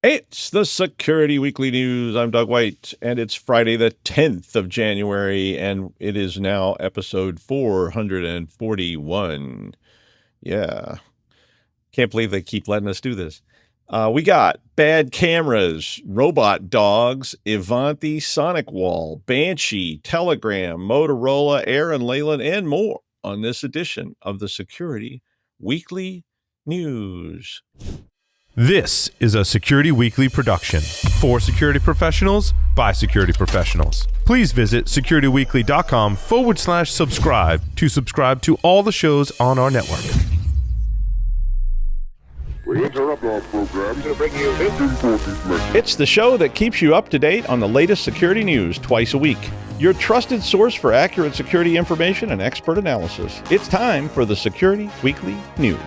It's the Security Weekly News. I'm Doug White, and it's Friday, the 10th of January, and it is now episode 441. Yeah. Can't believe they keep letting us do this. We got bad cameras, robot dogs, Ivanti, SonicWall, Banshee, Telegram, Motorola, Aaran Leyland, and more on this edition of the Security Weekly News. This is a Security Weekly production for security professionals by security professionals. Please visit securityweekly.com/subscribe to subscribe to all the shows on our network. We interrupt our program to bring you this important message. It's the show that keeps you up to date on the latest security news twice a week. Your trusted source for accurate security information and expert analysis. It's time for the Security Weekly News.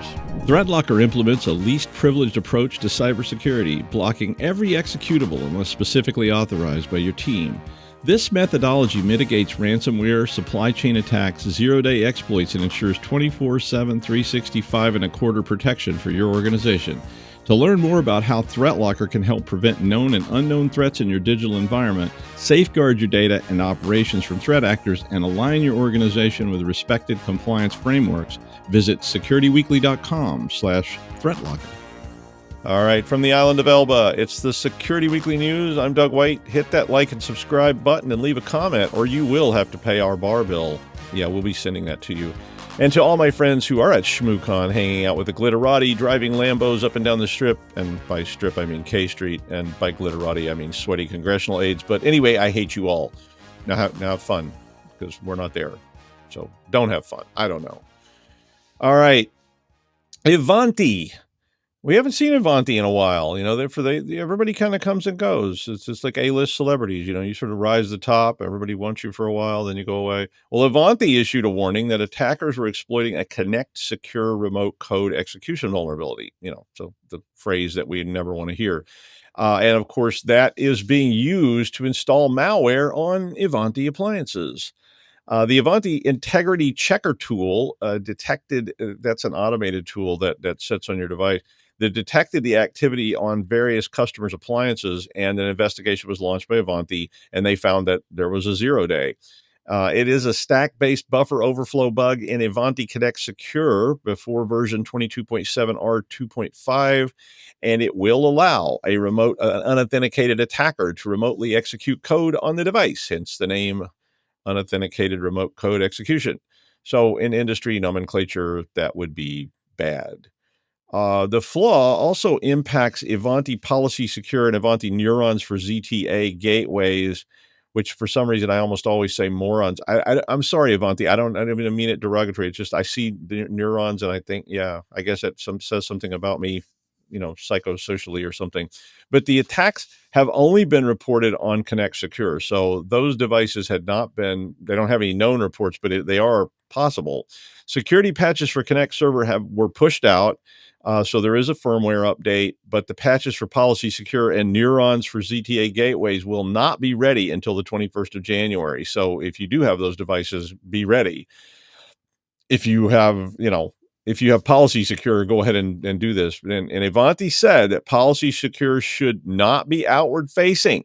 ThreatLocker implements a least privileged approach to cybersecurity, blocking every executable unless specifically authorized by your team. This methodology mitigates ransomware, supply chain attacks, zero-day exploits, and ensures 24/7, 365.25 protection for your organization. To learn more about how ThreatLocker can help prevent known and unknown threats in your digital environment, safeguard your data and operations from threat actors, and align your organization with respected compliance frameworks, visit securityweekly.com/ThreatLocker. All right, from the island of Elba, it's the Security Weekly News. I'm Doug White. Hit that like and subscribe button and leave a comment, or you will have to pay our bar bill. Yeah, we'll be sending that to you. And to all my friends who are at ShmooCon, hanging out with the Glitterati, driving Lambos up and down the Strip, and by Strip I mean K Street, and by Glitterati I mean sweaty congressional aides. But anyway, I hate you all. Now have fun, because we're not there. So don't have fun. I don't know. All right. Ivanti. We haven't seen Ivanti in a while. You know, everybody kind of comes and goes. It's just like A-list celebrities. You know, you sort of rise to the top. Everybody wants you for a while, then you go away. Well, Ivanti issued a warning that attackers were exploiting a Connect secure remote code execution vulnerability. You know, so the phrase that we never want to hear. And of course, that is being used to install malware on Ivanti appliances. The Ivanti Integrity Checker tool detected, that's an automated tool that sits on your device, that detected the activity on various customers' appliances, and an investigation was launched by Ivanti, and they found that there was a 0-day. It is a stack-based buffer overflow bug in Ivanti Connect Secure before version 22.7 R2.5, and it will allow a remote unauthenticated attacker to remotely execute code on the device, hence the name unauthenticated remote code execution. So in industry nomenclature, that would be bad. The flaw also impacts Ivanti Policy Secure and Ivanti Neurons for ZTA gateways, which for some reason I almost always say morons. I'm sorry, Ivanti. I don't even mean it derogatory. It's just I see the neurons and I think, yeah, I guess that says something about me, you know, psychosocially or something. But the attacks have only been reported on Connect Secure. So those devices they don't have any known reports, but they are possible. Security patches for Connect Server were pushed out. So there is a firmware update, but the patches for Policy Secure and Neurons for ZTA gateways will not be ready until the 21st of January. So if you do have those devices, be ready. If you have Policy Secure, go ahead and do this. And Ivanti said that Policy Secure should not be outward facing,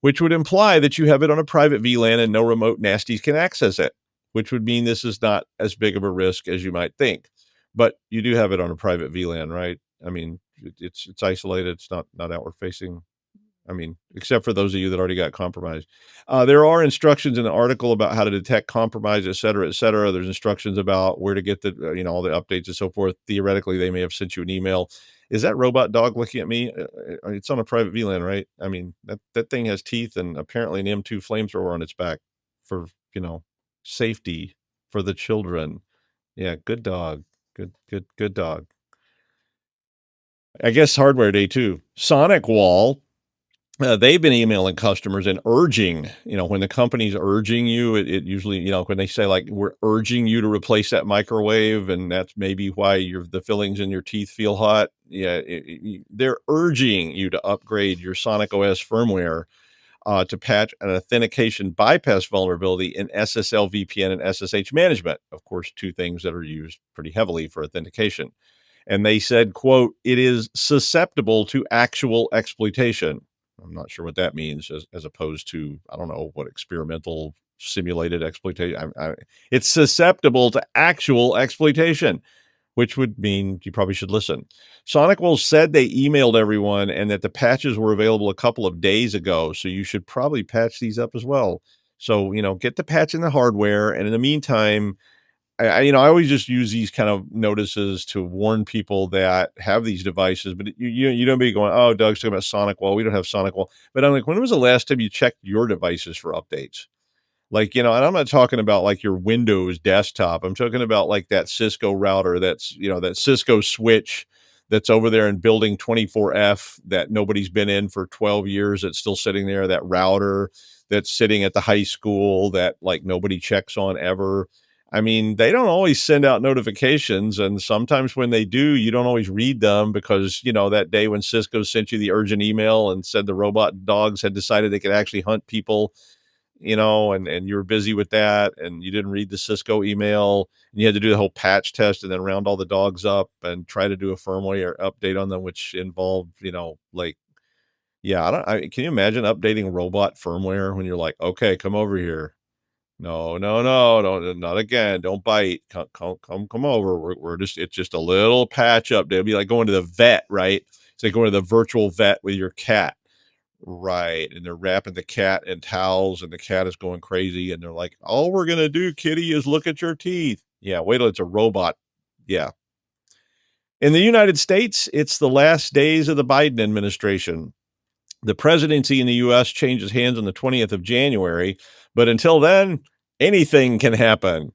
which would imply that you have it on a private VLAN and no remote nasties can access it, which would mean this is not as big of a risk as you might think. But you do have it on a private VLAN, right? I mean, it's isolated. It's not outward facing. I mean, except for those of you that already got compromised. There are instructions in the article about how to detect compromise, et cetera, et cetera. There's instructions about where to get the, all the updates and so forth. Theoretically, they may have sent you an email. Is that robot dog looking at me? It's on a private VLAN, right? I mean, that thing has teeth and apparently an M2 flamethrower on its back for, safety for the children. Yeah, good dog. Good dog. I guess hardware day too. SonicWall, they've been emailing customers and urging, when the company's urging you, it usually, when they say like, we're urging you to replace that microwave, and that's maybe why the fillings in your teeth feel hot. Yeah, they're urging you to upgrade your Sonic OS firmware to patch an authentication bypass vulnerability in SSL VPN and SSH management. Of course, two things that are used pretty heavily for authentication. And they said, quote, "It is susceptible to actual exploitation." I'm not sure what that means as opposed to, I don't know, what experimental simulated exploitation. It's susceptible to actual exploitation, which would mean you probably should listen. SonicWall said they emailed everyone and that the patches were available a couple of days ago, so you should probably patch these up as well. So, get the patch in the hardware, and in the meantime, I always just use these kind of notices to warn people that have these devices, but you don't be going, "Oh, Doug's talking about SonicWall. We don't have SonicWall." But I'm like, when was the last time you checked your devices for updates? Like, and I'm not talking about like your Windows desktop. I'm talking about like that Cisco router that Cisco switch that's over there in building 24F that nobody's been in for 12 years. It's still sitting there. That router that's sitting at the high school that like nobody checks on ever. I mean, they don't always send out notifications. And sometimes when they do, you don't always read them because, that day when Cisco sent you the urgent email and said the robot dogs had decided they could actually hunt people, and you were busy with that and you didn't read the Cisco email and you had to do the whole patch test and then round all the dogs up and try to do a firmware update on them, which involved, like, yeah, can you imagine updating robot firmware when you're like, okay, come over here. No, no, no, don't, not again. Don't bite. Come over. It's just a little patch update. It'd be like going to the vet, right? It's like going to the virtual vet with your cat. Right, and they're wrapping the cat in towels, and the cat is going crazy, and they're like, "All we're gonna do, kitty, is look at your teeth." Yeah, wait till it's a robot. Yeah. In the United States, it's the last days of the Biden administration. The presidency in the U.S. changes hands on the 20th of January, but until then, anything can happen.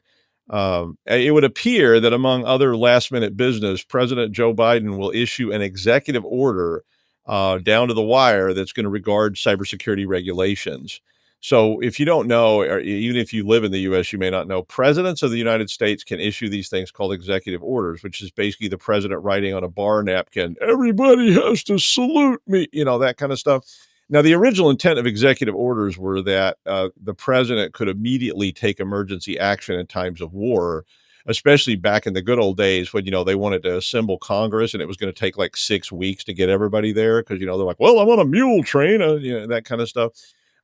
It would appear that among other last minute business, President Joe Biden will issue an executive order down to the wire that's going to regard cybersecurity regulations. So, if you don't know, or even if you live in the U.S., you may not know, presidents of the United States can issue these things called executive orders, which is basically the president writing on a bar napkin, "Everybody has to salute me," that kind of stuff. Now, the original intent of executive orders were that the president could immediately take emergency action in times of war, especially back in the good old days when, they wanted to assemble Congress and it was going to take like 6 weeks to get everybody there because, they're like, "Well, I'm on a mule train," that kind of stuff.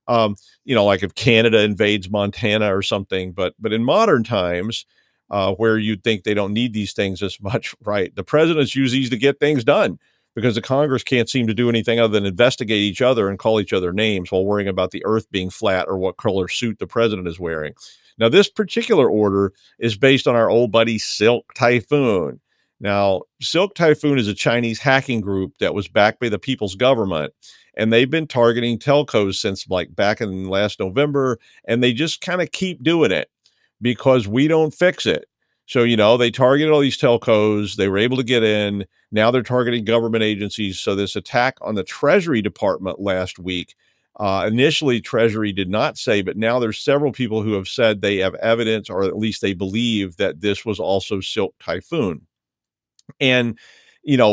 Like if Canada invades Montana or something, but in modern times, where you'd think they don't need these things as much, right? The presidents use these to get things done because the Congress can't seem to do anything other than investigate each other and call each other names while worrying about the earth being flat or what color suit the president is wearing. Now, this particular order is based on our old buddy Silk Typhoon. Now, Silk Typhoon is a Chinese hacking group that was backed by the people's government, and they've been targeting telcos since like back in last November, and they just kind of keep doing it because we don't fix it. So, they targeted all these telcos. They were able to get in. Now they're targeting government agencies. So this attack on the Treasury Department last week, initially Treasury did not say, but now there's several people who have said they have evidence, or at least they believe that this was also Silk Typhoon. And,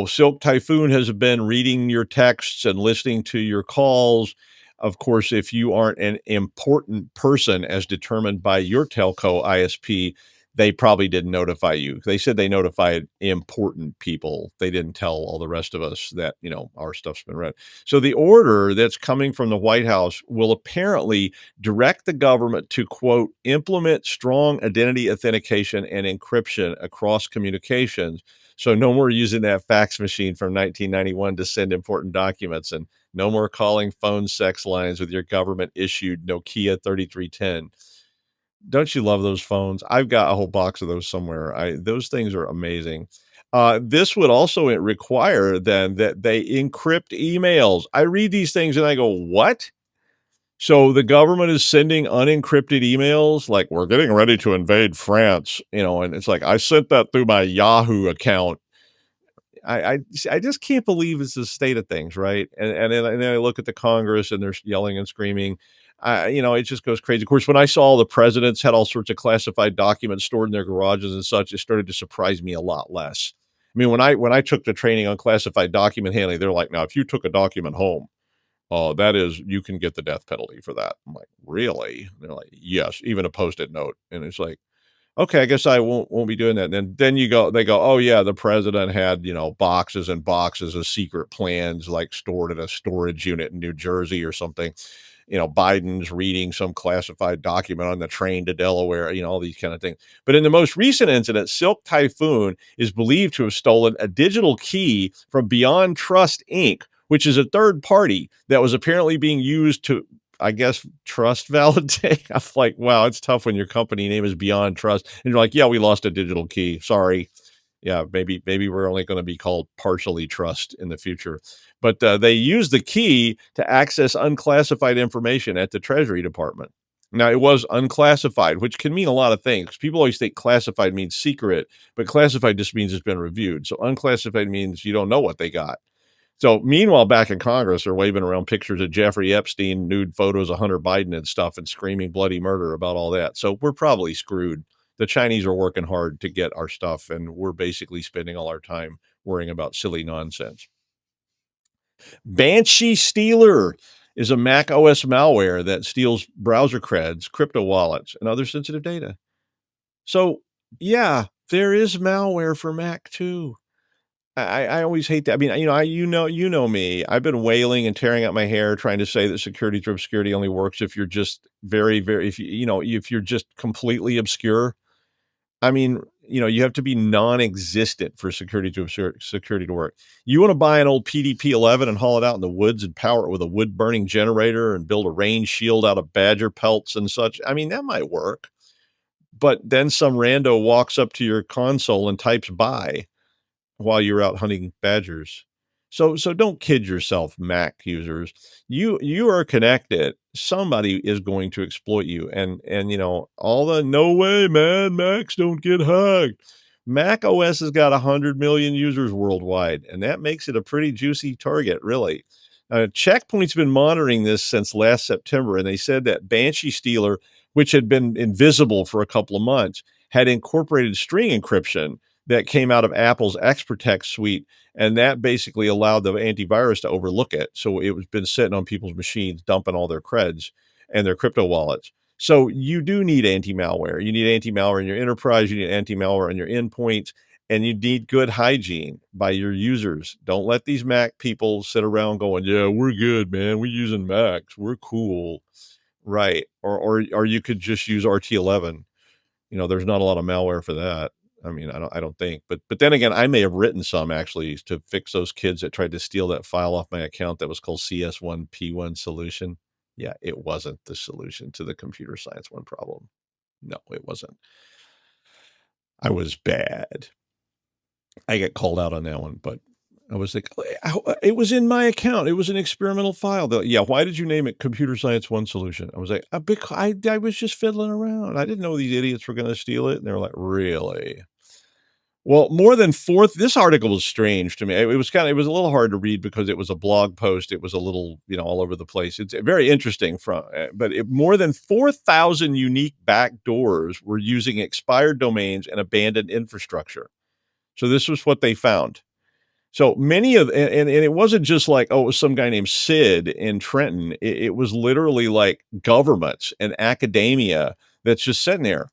Silk Typhoon has been reading your texts and listening to your calls. Of course, if you aren't an important person as determined by your telco ISP, they probably didn't notify you. They said they notified important people. They didn't tell all the rest of us that, our stuff's been read. So the order that's coming from the White House will apparently direct the government to, quote, implement strong identity authentication and encryption across communications. So no more using that fax machine from 1991 to send important documents, and no more calling phone sex lines with your government issued Nokia 3310. Don't you love those phones? I've got a whole box of those somewhere. Those things are amazing. This would also require then that they encrypt emails. I read these things and I go, what? So the government is sending unencrypted emails like, "We're getting ready to invade France," and it's like, I sent that through my Yahoo account. I just can't believe it's the state of things, right? And then I look at the Congress and they're yelling and screaming. It just goes crazy. Of course, when I saw the presidents had all sorts of classified documents stored in their garages and such, it started to surprise me a lot less. I mean, when I took the training on classified document handling, they're like, "Now, if you took a document home, that is, you can get the death penalty for that." I'm like, "Really?" And they're like, "Yes, even a Post-it note." And it's like, Okay, I guess I won't be doing that. Then they go, "Oh, yeah, the president had, boxes and boxes of secret plans, like, stored in a storage unit in New Jersey or something." Biden's reading some classified document on the train to Delaware, all these kind of things. But in the most recent incident, Silk Typhoon is believed to have stolen a digital key from Beyond Trust Inc., which is a third party that was apparently being used to, I guess, trust validate. I'm like, wow, it's tough when your company name is Beyond Trust. And you're like, yeah, we lost a digital key. Sorry. Yeah, maybe we're only going to be called partially trust in the future. But they use the key to access unclassified information at the Treasury Department. Now, it was unclassified, which can mean a lot of things. People always think classified means secret, but classified just means it's been reviewed. So unclassified means you don't know what they got. So meanwhile, back in Congress, they're waving around pictures of Jeffrey Epstein, nude photos of Hunter Biden and stuff, and screaming bloody murder about all that. So we're probably screwed. The Chinese are working hard to get our stuff, and we're basically spending all our time worrying about silly nonsense. Banshee Stealer is a Mac OS malware that steals browser creds, crypto wallets, and other sensitive data. So, yeah, there is malware for Mac too. I always hate that. I mean, you know me. I've been wailing and tearing out my hair trying to say that security through obscurity only works if you're just very, very, if you're just completely obscure. I mean, you have to be non-existent for security to work. You want to buy an old PDP-11 and haul it out in the woods and power it with a wood-burning generator and build a rain shield out of badger pelts and such. I mean, that might work. But then some rando walks up to your console and types "buy" while you're out hunting badgers. So don't kid yourself, Mac users. You are connected. Somebody is going to exploit you. And all the no way, man, Macs don't get hacked. Mac OS has got 100 million users worldwide, and that makes it a pretty juicy target, really. Checkpoint's been monitoring this since last September, and they said that Banshee Stealer, which had been invisible for a couple of months, had incorporated string encryption that came out of Apple's XProtect suite, and that basically allowed the antivirus to overlook it. So it was been sitting on people's machines, dumping all their creds and their crypto wallets. So you do need anti-malware. You need anti-malware in your enterprise. You need anti-malware on your endpoints, and you need good hygiene by your users. Don't let these Mac people sit around going, "Yeah, we're good, man. We're using Macs. We're cool." Right. Or you could just use RT11. There's not a lot of malware for that. I mean, I don't think, but then again, I may have written some actually to fix those kids that tried to steal that file off my account that was called CS1P1 solution. Yeah, it wasn't the solution to the computer science one problem. No, it wasn't. I was bad. I get called out on that one, but I was like, it was in my account. It was an experimental file. Yeah, why did you name it Computer Science One Solution? I was like, because I was just fiddling around. I didn't know these idiots were going to steal it. And they were like, really? Well, more than fourth, this article was strange to me. It was it was a little hard to read because it was a blog post. It was a little, all over the place. It's very interesting but more than 4,000 unique backdoors were using expired domains and abandoned infrastructure. So this was what they found. So many of, and it wasn't just like, oh, it was some guy named Sid in Trenton. It was literally like governments and academia that's just sitting there.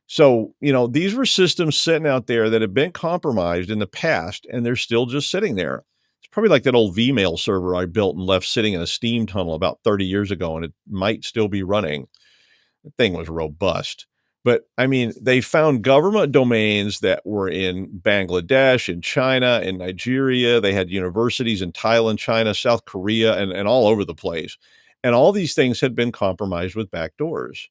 So, these were systems sitting out there that have been compromised in the past, and they're still just sitting there. It's probably like that old Vmail server I built and left sitting in a steam tunnel about 30 years ago, and it might still be running. The thing was robust. But I mean, they found government domains that were in Bangladesh, in China, in Nigeria. They had universities in Thailand, China, South Korea, and all over the place. And all these things had been compromised with backdoors.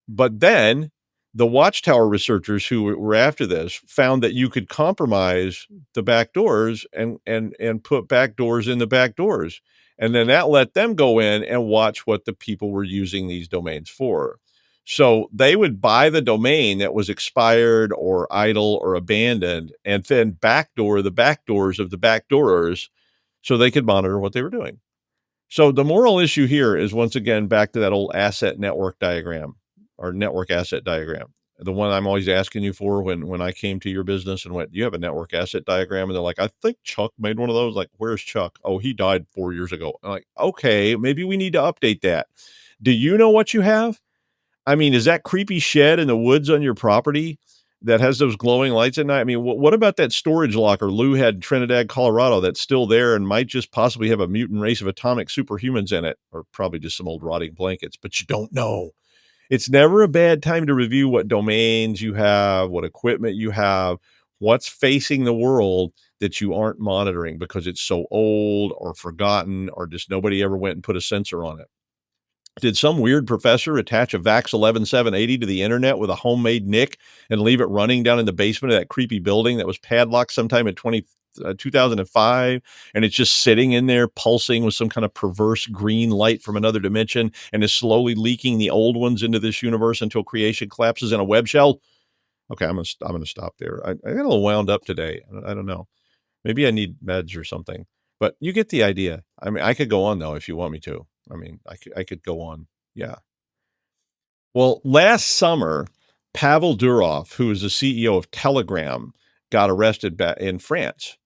But then the Watchtower researchers who were after this found that you could compromise the backdoors and put backdoors in the backdoors. And then that let them go in and watch what the people were using these domains for. So they would buy the domain that was expired or idle or abandoned and then backdoor the backdoors of the backdoors so they could monitor what they were doing. So the moral issue here is once again back to that old asset network diagram or network asset diagram, the one I'm always asking you for when I came to your business and went, you have a network asset diagram? And they're like, I think Chuck made one of those. Like, where's Chuck? Oh, he died 4 years ago. I'm like, okay, maybe we need to update that. Do you know what you have? I mean, is that creepy shed in the woods on your property that has those glowing lights at night? I mean, what about that storage locker Lou had in Trinidad, Colorado that's still there and might just possibly have a mutant race of atomic superhumans in it, or probably just some old rotting blankets, but you don't know. It's never a bad time to review what domains you have, what equipment you have, what's facing the world that you aren't monitoring because it's so old or forgotten or just nobody ever went and put a sensor on it. Did some weird professor attach a VAX 11780 to the internet with a homemade NIC and leave it running down in the basement of that creepy building that was padlocked sometime in 2005? And it's just sitting in there pulsing with some kind of perverse green light from another dimension and is slowly leaking the old ones into this universe until creation collapses in a web shell? Okay, I'm gonna stop there. I got a little wound up today. I don't know. Maybe I need meds or something, but you get the idea. I mean, I could go on though if you want me to. I mean, I could go on. Yeah. Well, last summer, Pavel Durov, who is the CEO of Telegram, got arrested in France.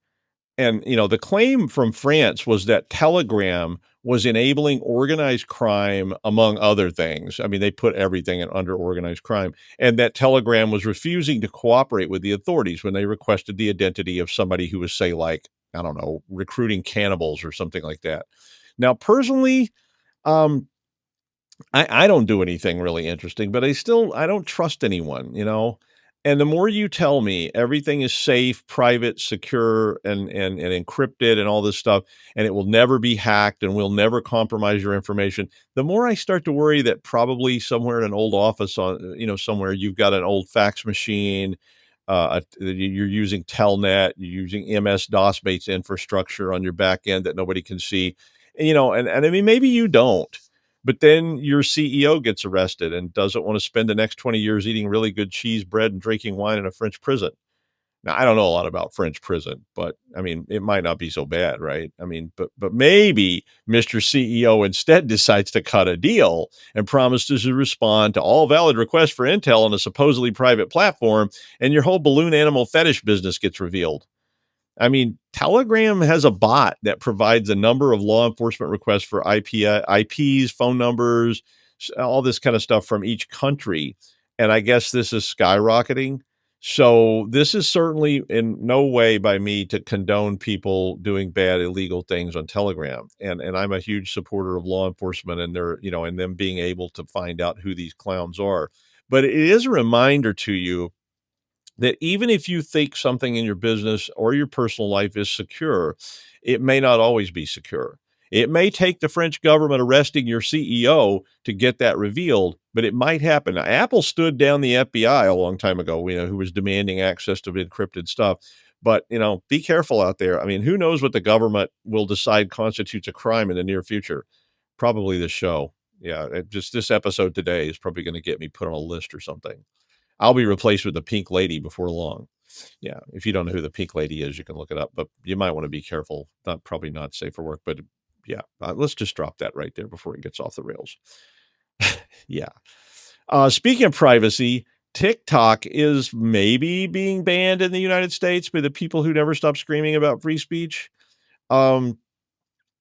And, the claim from France was that Telegram was enabling organized crime, among other things. I mean, they put everything under organized crime, and that Telegram was refusing to cooperate with the authorities when they requested the identity of somebody who was, say, like, I don't know, recruiting cannibals or something like that. Now, personally, um, I don't do anything really interesting, but I don't trust anyone. And the more you tell me everything is safe, private, secure, and encrypted and all this stuff, and it will never be hacked and we'll never compromise your information, the more I start to worry that probably somewhere in an old office somewhere you've got an old fax machine, you're using Telnet, you're using MS-DOS based infrastructure on your back end that nobody can see. And I mean, maybe you don't. But then your CEO gets arrested and doesn't want to spend the next 20 years eating really good cheese bread and drinking wine in a French prison. Now, I don't know a lot about French prison, but I mean, it might not be so bad, right? I mean, but maybe Mr. CEO instead decides to cut a deal and promises to respond to all valid requests for intel on a supposedly private platform, and your whole balloon animal fetish business gets revealed. I mean, Telegram has a bot that provides a number of law enforcement requests for IPs, phone numbers, all this kind of stuff from each country. And I guess this is skyrocketing. So this is certainly in no way by me to condone people doing bad, illegal things on Telegram. And I'm a huge supporter of law enforcement and and them being able to find out who these clowns are. But it is a reminder to you that even if you think something in your business or your personal life is secure, it may not always be secure. It may take the French government arresting your CEO to get that revealed, but it might happen. Now, Apple stood down the FBI a long time ago, who was demanding access to encrypted stuff. But, be careful out there. I mean, who knows what the government will decide constitutes a crime in the near future? Probably the show. Yeah, just this episode today is probably going to get me put on a list or something. I'll be replaced with the pink lady before long. Yeah, if you don't know who the pink lady is, you can look it up, but you might want to be careful. Probably not safe for work, but yeah, let's just drop that right there before it gets off the rails. Yeah. Speaking of privacy, TikTok is maybe being banned in the United States by the people who never stop screaming about free speech. Um,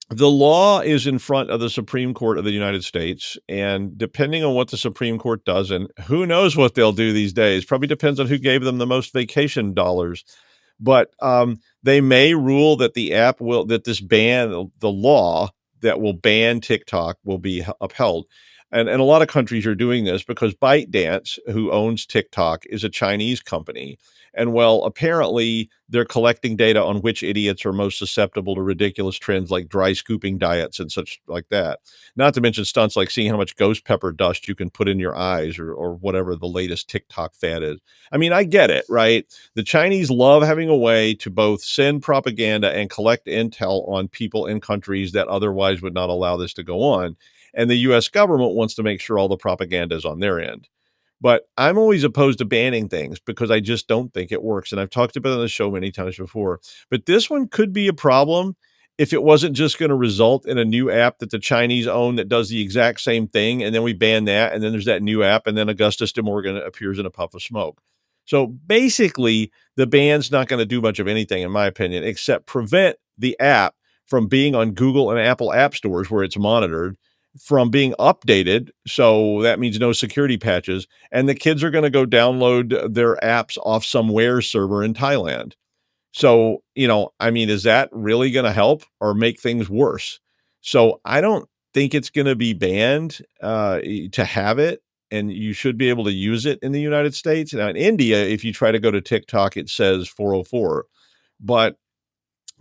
the law is in front of the Supreme Court of the United States, and depending on what the Supreme Court does, and who knows what they'll do these days, probably depends on who gave them the most vacation dollars. But they may rule that the law that will ban TikTok will be upheld. And a lot of countries are doing this because ByteDance, who owns TikTok, is a Chinese company. And well, apparently they're collecting data on which idiots are most susceptible to ridiculous trends like dry scooping diets and such like that. Not to mention stunts like seeing how much ghost pepper dust you can put in your eyes or whatever the latest TikTok fad is. I mean, I get it, right? The Chinese love having a way to both send propaganda and collect intel on people in countries that otherwise would not allow this to go on. And the US government wants to make sure all the propaganda is on their end. But I'm always opposed to banning things because I just don't think it works. And I've talked about it on the show many times before. But this one could be a problem if it wasn't just going to result in a new app that the Chinese own that does the exact same thing. And then we ban that. And then there's that new app. And then Augustus de Morgan appears in a puff of smoke. So basically, the ban's not going to do much of anything, in my opinion, except prevent the app from being on Google and Apple app stores where it's monitored from being updated. So that means no security patches. And the kids are going to go download their apps off some ware server in Thailand. So, I mean, is that really going to help or make things worse? So I don't think it's going to be banned to have it. And you should be able to use it in the United States. Now, in India, if you try to go to TikTok, it says 404. But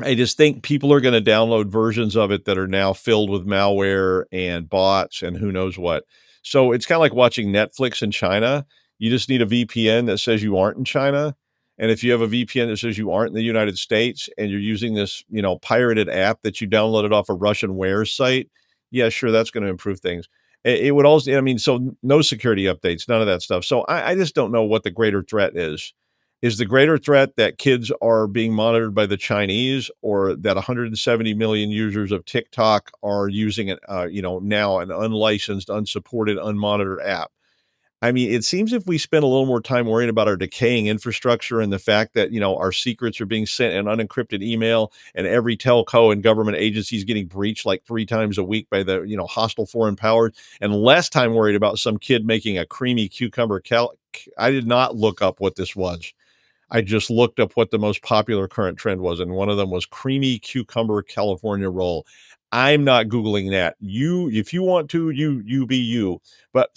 I just think people are going to download versions of it that are now filled with malware and bots and who knows what. So it's kind of like watching Netflix in China. You just need a VPN that says you aren't in China. And if you have a VPN that says you aren't in the United States and you're using this, pirated app that you downloaded off a Russian ware site, yeah, sure, that's going to improve things. It would also, so no security updates, none of that stuff. So I just don't know what the greater threat is. Is the greater threat that kids are being monitored by the Chinese, or that 170 million users of TikTok are using it, now an unlicensed, unsupported, unmonitored app? I mean, it seems if we spend a little more time worrying about our decaying infrastructure and the fact that, our secrets are being sent in unencrypted email and every telco and government agency is getting breached like 3 times a week by the, hostile foreign powers, and less time worried about some kid making a creamy cucumber I did not look up what this was. I just looked up what the most popular current trend was, and one of them was creamy cucumber California roll. I'm not Googling that. If you want to, you be you. But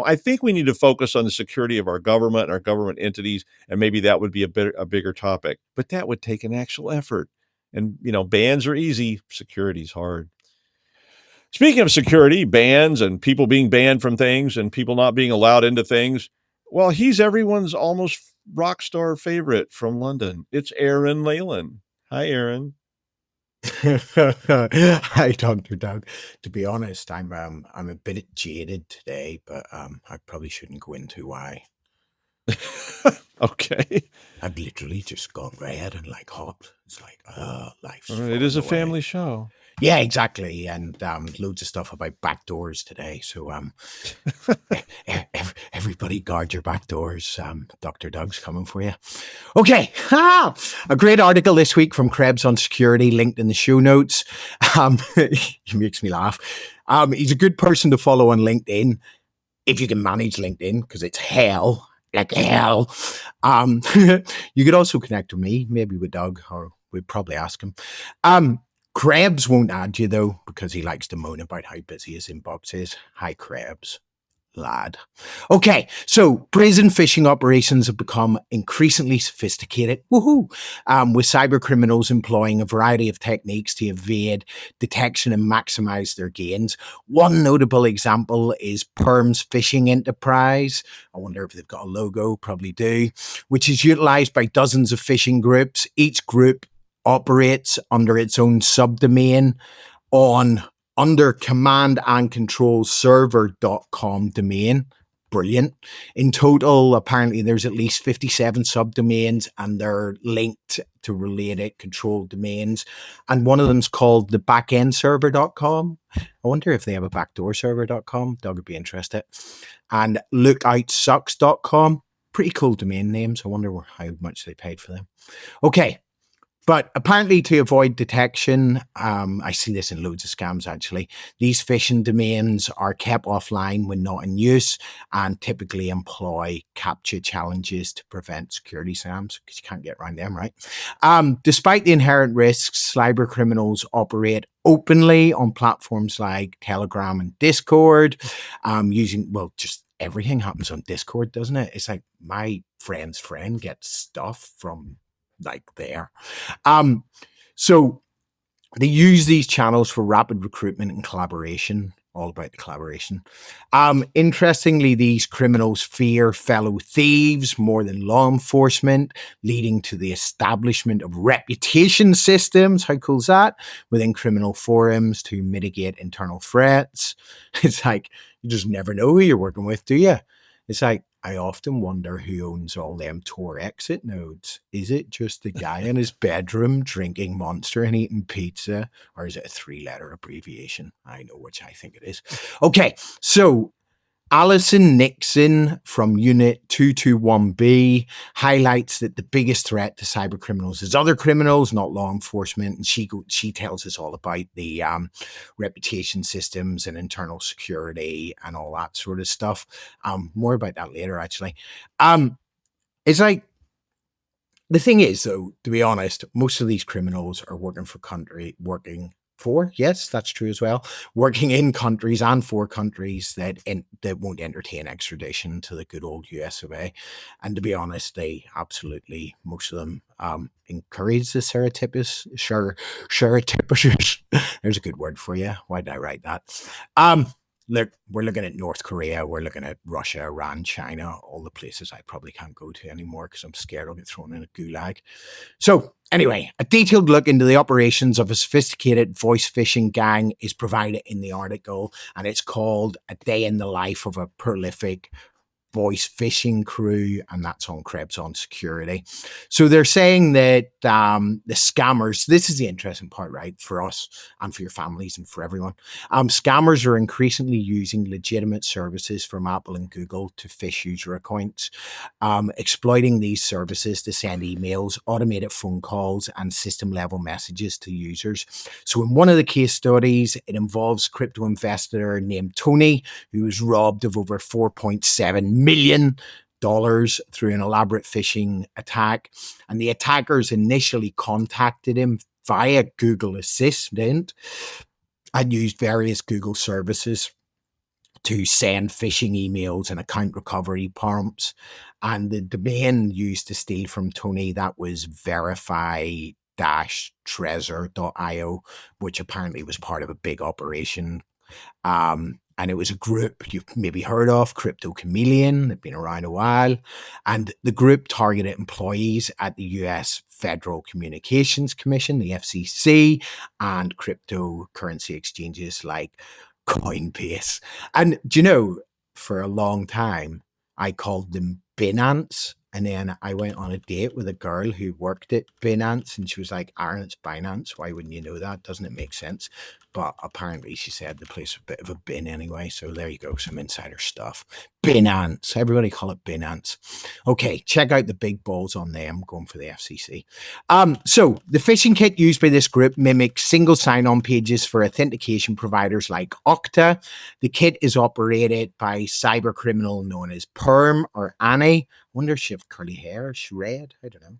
I think we need to focus on the security of our government and our government entities, and maybe that would be a bigger topic. But that would take an actual effort. And bans are easy, security's hard. Speaking of security, bans and people being banned from things and people not being allowed into things, well, he's everyone's almost rock star favorite from London. It's Aaran Leyland. Hi, Aaron. Hi, Dr. Doug. To be honest, I'm a bit jaded today, but I probably shouldn't go into why. Okay. I've literally just gone red and like hot. It's like, life's It is a falling away. family show. Yeah, exactly. And loads of stuff about back doors today. So everybody guard your back doors. Dr. Doug's coming for you. Okay. A great article this week from Krebs on security, linked in the show notes. He makes me laugh. He's a good person to follow on LinkedIn, if you can manage LinkedIn, because it's hell. Like hell. You could also connect with me, maybe with Doug, or we'd probably ask him. Krebs won't add you, though, because he likes to moan about how busy his inbox is. Hi, Krebs, lad. Okay, so brazen phishing operations have become increasingly sophisticated, with cyber criminals employing a variety of techniques to evade detection and maximize their gains. One notable example is Perm's Phishing Enterprise. I wonder if they've got a logo, probably do, which is utilized by dozens of phishing groups. Each group operates under its own subdomain under command and control server.com domain. Brilliant. In total, apparently there's at least 57 subdomains and they're linked to related control domains. And one of them's called the backendserver.com. I wonder if they have a backdoor server.com. Doug would be interested. And lookoutsucks.com. Pretty cool domain names. I wonder how much they paid for them. Okay. But apparently to avoid detection, I see this in loads of scams actually, these phishing domains are kept offline when not in use and typically employ captcha challenges to prevent security scams, because you can't get around them, right? Despite the inherent risks, cyber criminals operate openly on platforms like Telegram and Discord, just everything happens on Discord, doesn't it? It's like my friend's friend gets stuff from there. So they use these channels for rapid recruitment and collaboration, all about the collaboration. Interestingly, these criminals fear fellow thieves more than law enforcement, leading to the establishment of reputation systems. How cool is that? Within criminal forums to mitigate internal threats. It's like, you just never know who you're working with, do you? It's like, I often wonder who owns all them Tor exit nodes. Is it just the guy in his bedroom drinking Monster and eating pizza? Or is it a 3-letter abbreviation? I know which I think it is. Okay, so Alison Nixon from Unit 221B highlights that the biggest threat to cyber criminals is other criminals, not law enforcement. And she tells us all about the reputation systems and internal security and all that sort of stuff. More about that later, actually. It's like, the thing is, though, to be honest, most of these criminals are working yes, that's true as well, working in countries and for countries that won't entertain extradition to the good old US of A. And to be honest, they absolutely, most of them, encourage the surreptitious. There's a good word for you. Why did I write that? Look, we're looking at North Korea, we're looking at Russia, Iran, China, all the places I probably can't go to anymore because I'm scared I'll get thrown in a gulag. So anyway, a detailed look into the operations of a sophisticated voice phishing gang is provided in the article, and it's called A Day in the Life of a Prolific Voice Phishing Crew, and that's on Krebs on Security. So they're saying that the scammers, this is the interesting part, right, for us and for your families and for everyone. Scammers are increasingly using legitimate services from Apple and Google to phish user accounts, exploiting these services to send emails, automated phone calls, and system-level messages to users. So in one of the case studies, it involves crypto investor named Tony, who was robbed of over $4.7 million through an elaborate phishing attack. And the attackers initially contacted him via Google Assistant and used various Google services to send phishing emails and account recovery prompts. And the domain used to steal from Tony, that was verify-treasure.io, which apparently was part of a big operation. And it was a group you've maybe heard of, Crypto Chameleon. They've been around a while. And the group targeted employees at the US Federal Communications Commission, the FCC, and cryptocurrency exchanges like Coinbase. And do you know, for a long time, I called them Binance. And then I went on a date with a girl who worked at Binance, and she was like, Aaron, it's Binance. Why wouldn't you know that? Doesn't it make sense? But apparently she said the place was a bit of a bin anyway. So there you go, some insider stuff. Binance. Everybody call it Binance. Okay, check out the big balls on them, going for the FCC. So the phishing kit used by this group mimics single sign-on pages for authentication providers like Okta. The kit is operated by cyber criminal known as Perm or Annie. Wonder if she have curly hair, shred. I don't know.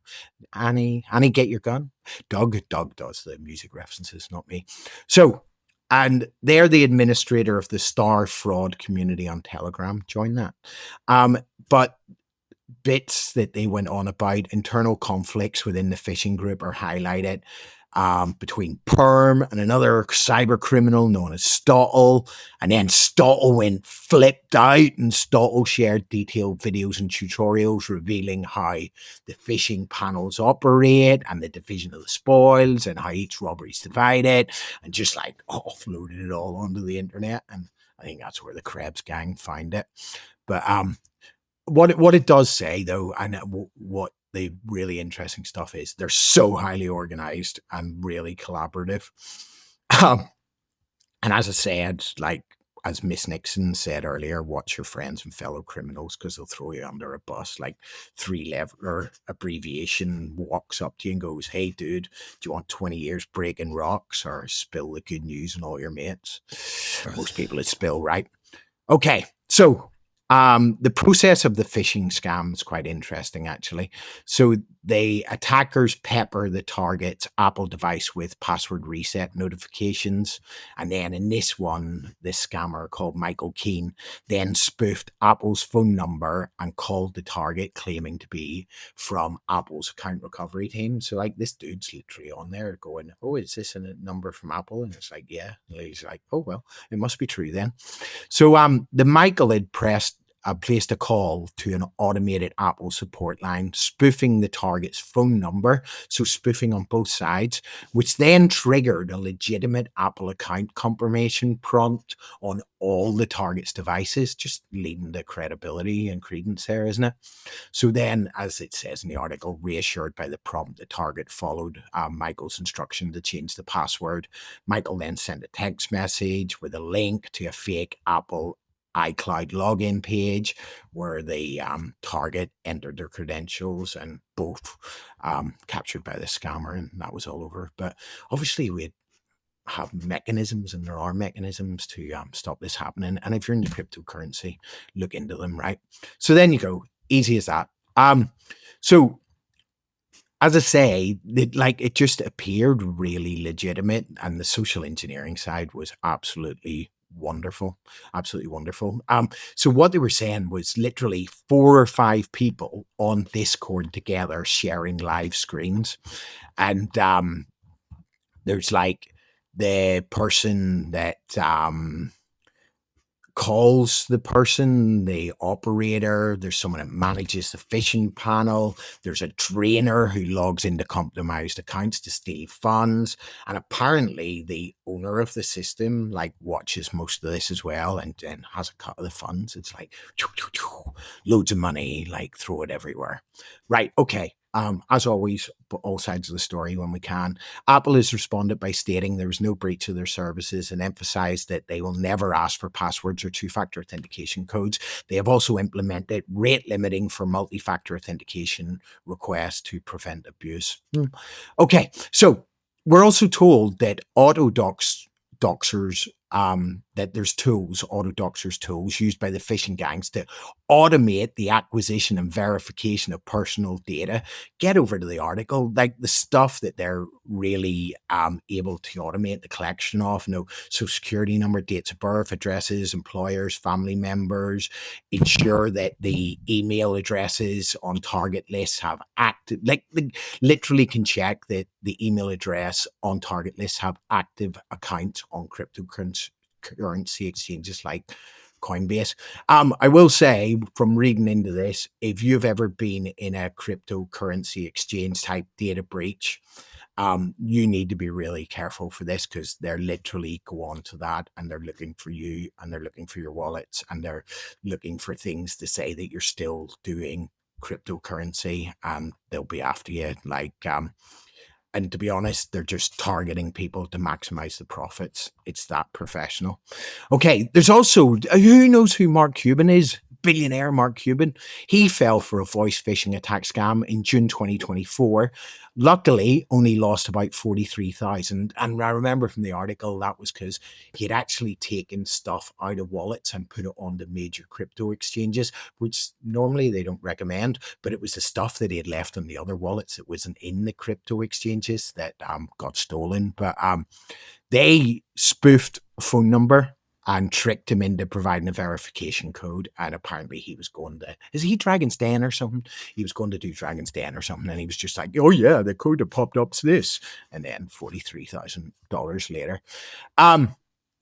Annie, get your gun. Doug does the music references, not me. So, and they're the administrator of the Star Fraud community on Telegram. Join that. But bits that they went on about internal conflicts within the phishing group are highlighted. Between Perm and another cyber criminal known as Stottle. And then Stottle went flipped out, and Stottle shared detailed videos and tutorials revealing how the phishing panels operate and the division of the spoils and how each robbery is divided, and just like offloaded it all onto the internet. And I think that's where the Krebs gang found it. But what it does say, though, and what the really interesting stuff is, they're so highly organized and really collaborative. And as I said, like as Miss Nixon said earlier, watch your friends and fellow criminals because they'll throw you under a bus. Like 3-letter abbreviation walks up to you and goes, hey, dude, do you want 20 years breaking rocks or spill the good news on all your mates? Most people would spill, right? Okay, so the process of the phishing scam is quite interesting, actually. So the attackers pepper the target's Apple device with password reset notifications. And then in this one, this scammer called Michael Keane then spoofed Apple's phone number and called the target claiming to be from Apple's account recovery team. So like this dude's literally on there going, oh, is this a number from Apple? And it's like, yeah. And he's like, oh, well, it must be true then. So the Michael had placed a call to an automated Apple support line, spoofing the target's phone number, so spoofing on both sides, which then triggered a legitimate Apple account confirmation prompt on all the target's devices, just leading to credibility and credence there, isn't it? So then, as it says in the article, reassured by the prompt, the target followed Michael's instruction to change the password. Michael then sent a text message with a link to a fake Apple iCloud login page where the target entered their credentials and both captured by the scammer, and that was all over. But obviously we have mechanisms, and there are mechanisms to stop this happening. And if you're into cryptocurrency, look into them, right? So then you go, easy as that. So as I say, it just appeared really legitimate, and the social engineering side was absolutely wonderful, absolutely wonderful. So what they were saying was literally 4 or 5 people on Discord together sharing live screens, and there's like the person that calls the person, the operator, there's someone that manages the phishing panel, there's a trainer who logs into compromised accounts to steal funds, and apparently the owner of the system like watches most of this as well and has a cut of the funds. It's like loads of money, like throw it everywhere. Right, okay. As always, all sides of the story when we can. Apple has responded by stating there was no breach of their services and emphasized that they will never ask for passwords or two-factor authentication codes. They have also implemented rate limiting for multi-factor authentication requests to prevent abuse. Okay, so we're also told that doxers, that there's tools, auto-doxers tools used by the phishing gangs to automate the acquisition and verification of personal data. Get over to the article, like the stuff that they're really able to automate the collection of, social security number, dates of birth, addresses, employers, family members, ensure that the email addresses on target lists have active, like they literally can check that the email address on target lists have active accounts on cryptocurrency exchanges like Coinbase. I will say from reading into this, if you've ever been in a cryptocurrency exchange type data breach, you need to be really careful for this, because they're literally go on to that and they're looking for you and they're looking for your wallets and they're looking for things to say that you're still doing cryptocurrency, and they'll be after you and to be honest, they're just targeting people to maximize the profits. It's that professional. Okay, there's also, who knows who Mark Cuban is? Billionaire Mark Cuban. He fell for a voice phishing attack scam in June 2024. Luckily, only lost about 43,000. And I remember from the article, that was because he had actually taken stuff out of wallets and put it on the major crypto exchanges, which normally they don't recommend, but it was the stuff that he had left on the other wallets that wasn't in the crypto exchanges that got stolen. But they spoofed a phone number and tricked him into providing a verification code. And apparently he was going to, is he Dragon's Den or something? He was going to do Dragon's Den or something. And he was just like, oh yeah, the code that popped up's this. And then $43,000 later.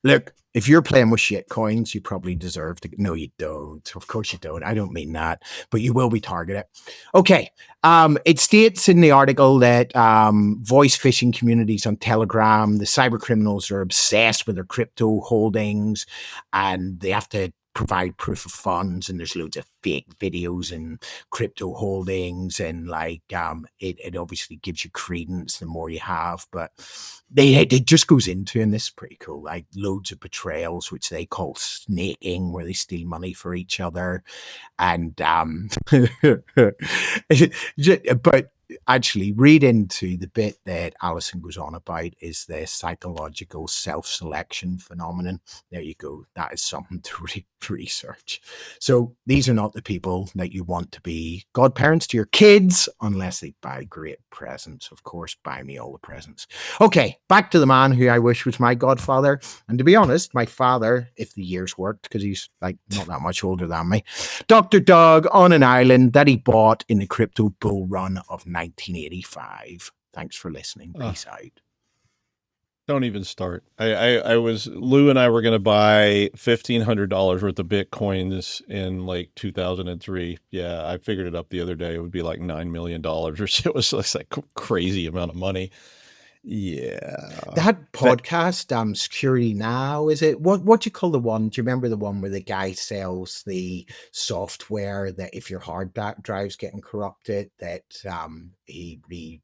Look, if you're playing with shit coins, you probably deserve to. No, you don't. Of course you don't. I don't mean that, but you will be targeted. Okay. It states in the article that voice phishing communities on Telegram, the cyber criminals are obsessed with their crypto holdings, and they have to provide proof of funds, and there's loads of fake videos and crypto holdings, and it obviously gives you credence the more you have, but it just goes into, and this is pretty cool, like loads of betrayals, which they call snaking, where they steal money for each other. And but actually read into the bit that Alison goes on about is the psychological self-selection phenomenon. There you go. That is something to research. So these are not the people that you want to be godparents to your kids unless they buy great presents. Of course, buy me all the presents. Okay, back to the man who I wish was my godfather. And to be honest, my father, if the years worked, because he's like not that much older than me, Dr. Doug on an island that he bought in the crypto bull run of 1985. Thanks for listening. Peace out. Don't even start. Lou and I were going to buy $1,500 worth of Bitcoins in like 2003. Yeah, I figured it up the other day. It would be like $9 million or so. It was just like crazy amount of money. Yeah. That podcast, Security Now, is it? What do you call the one? Do you remember the one where the guy sells the software that if your hard drive's getting corrupted, that he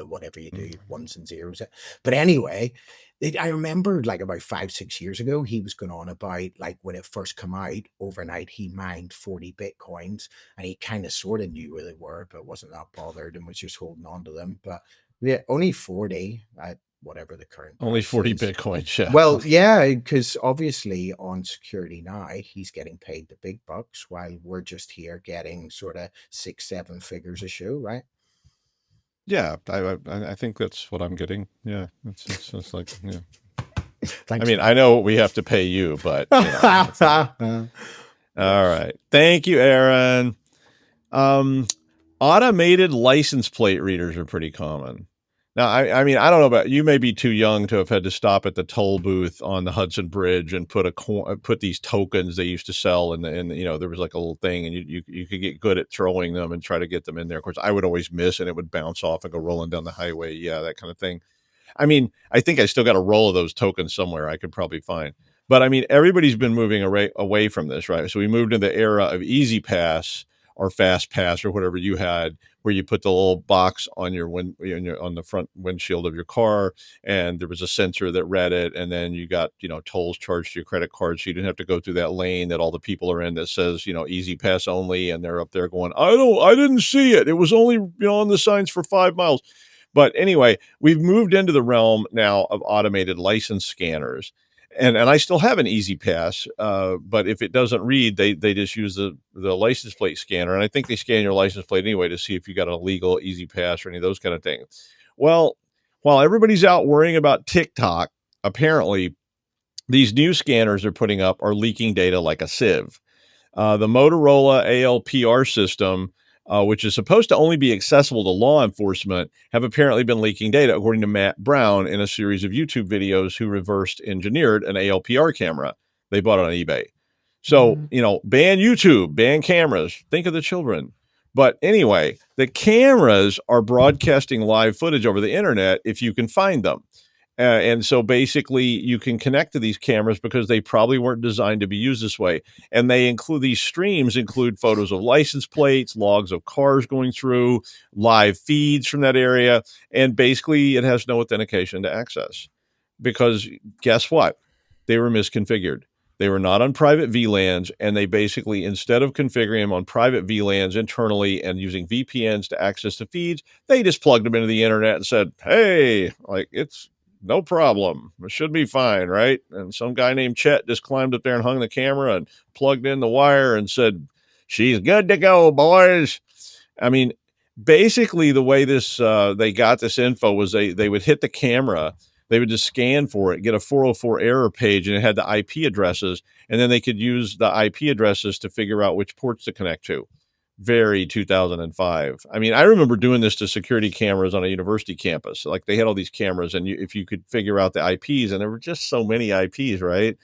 whatever you do, ones and zeros. But anyway, I remember like about 5-6 years ago, he was going on about like when it first came out, overnight he mined 40 Bitcoins, and he kind of sort of knew where they were, but wasn't that bothered and was just holding on to them. But yeah, only 40 at whatever the current Only price 40 is. Bitcoins, yeah. Well, yeah, because obviously on Security Now, he's getting paid the big bucks while we're just here getting sort of 6-7 figures a show, right? Yeah, I think that's what I'm getting. Yeah, it's like, yeah. Thanks, I mean, man. I know we have to pay you, but you know, all right. Thank you, Aaron. Automated license plate readers are pretty common. Now, I mean, I don't know about you. May be too young to have had to stop at the toll booth on the Hudson Bridge and put these tokens they used to sell, and there was like a little thing, and you could get good at throwing them and try to get them in there. Of course, I would always miss, and it would bounce off and go rolling down the highway. Yeah, that kind of thing. I mean, I think I still got a roll of those tokens somewhere I could probably find. But I mean, everybody's been moving away from this, right? So we moved into the era of Easy Pass or Fast Pass or whatever you had, where you put the little box on on the front windshield of your car, and there was a sensor that read it, and then you got tolls charged to your credit card, so you didn't have to go through that lane that all the people are in that says Easy Pass only, and they're up there going, I didn't see it. It was only on the signs for 5 miles. But anyway, we've moved into the realm now of automated license scanners. And I still have an Easy Pass, but if it doesn't read, they just use the license plate scanner. And I think they scan your license plate anyway to see if you got a legal Easy Pass or any of those kind of things. Well, while everybody's out worrying about TikTok, apparently these new scanners they're putting up are leaking data like a sieve. The Motorola ALPR system, which is supposed to only be accessible to law enforcement, have apparently been leaking data, according to Matt Brown in a series of YouTube videos who reversed engineered an ALPR camera. They bought it on eBay. So, ban YouTube, ban cameras. Think of the children. But anyway, the cameras are broadcasting live footage over the internet if you can find them. And so basically you can connect to these cameras because they probably weren't designed to be used this way. And these streams include photos of license plates, logs of cars going through, live feeds from that area. And basically it has no authentication to access because guess what? They were misconfigured. They were not on private VLANs, and they basically, instead of configuring them on private VLANs internally and using VPNs to access the feeds, they just plugged them into the internet and said, hey, like it's no problem. It should be fine, right? And some guy named Chet just climbed up there and hung the camera and plugged in the wire and said, she's good to go, boys. I mean, basically the way this they got this info was they would hit the camera, they would just scan for it, get a 404 error page, and it had the IP addresses, and then they could use the IP addresses to figure out which ports to connect to. Very 2005. I mean, I remember doing this to security cameras on a university campus. Like they had all these cameras, and if you could figure out the IPs, and there were just so many IPs, right?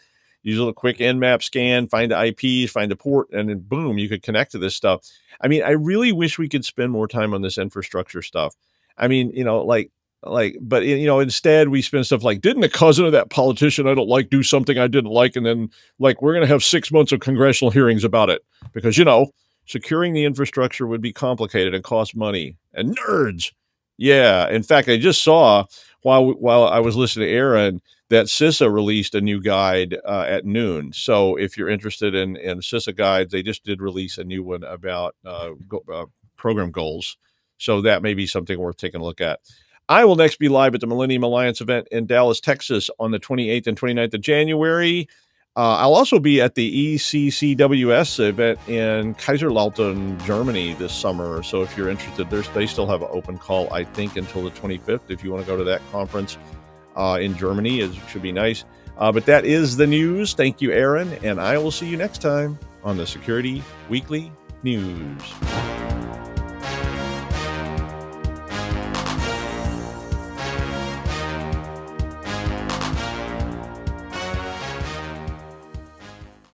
Use a little quick Nmap scan, find the IPs, find the port, and then boom, you could connect to this stuff. I mean, I really wish we could spend more time on this infrastructure stuff. I mean, but instead we spend stuff like, didn't a cousin of that politician I don't like do something I didn't like? And then like, we're going to have 6 months of congressional hearings about it because, securing the infrastructure would be complicated and cost money. And nerds. Yeah. In fact, I just saw while I was listening to Aaron that CISA released a new guide at noon. So if you're interested in CISA guides, they just did release a new one about program goals. So that may be something worth taking a look at. I will next be live at the Millennium Alliance event in Dallas, Texas on the 28th and 29th of January. I'll also be at the ECCWS event in Kaiserslautern, Germany this summer. So if you're interested, they still have an open call, I think, until the 25th. If you want to go to that conference in Germany, it should be nice. But that is the news. Thank you, Aaron. And I will see you next time on the Security Weekly News.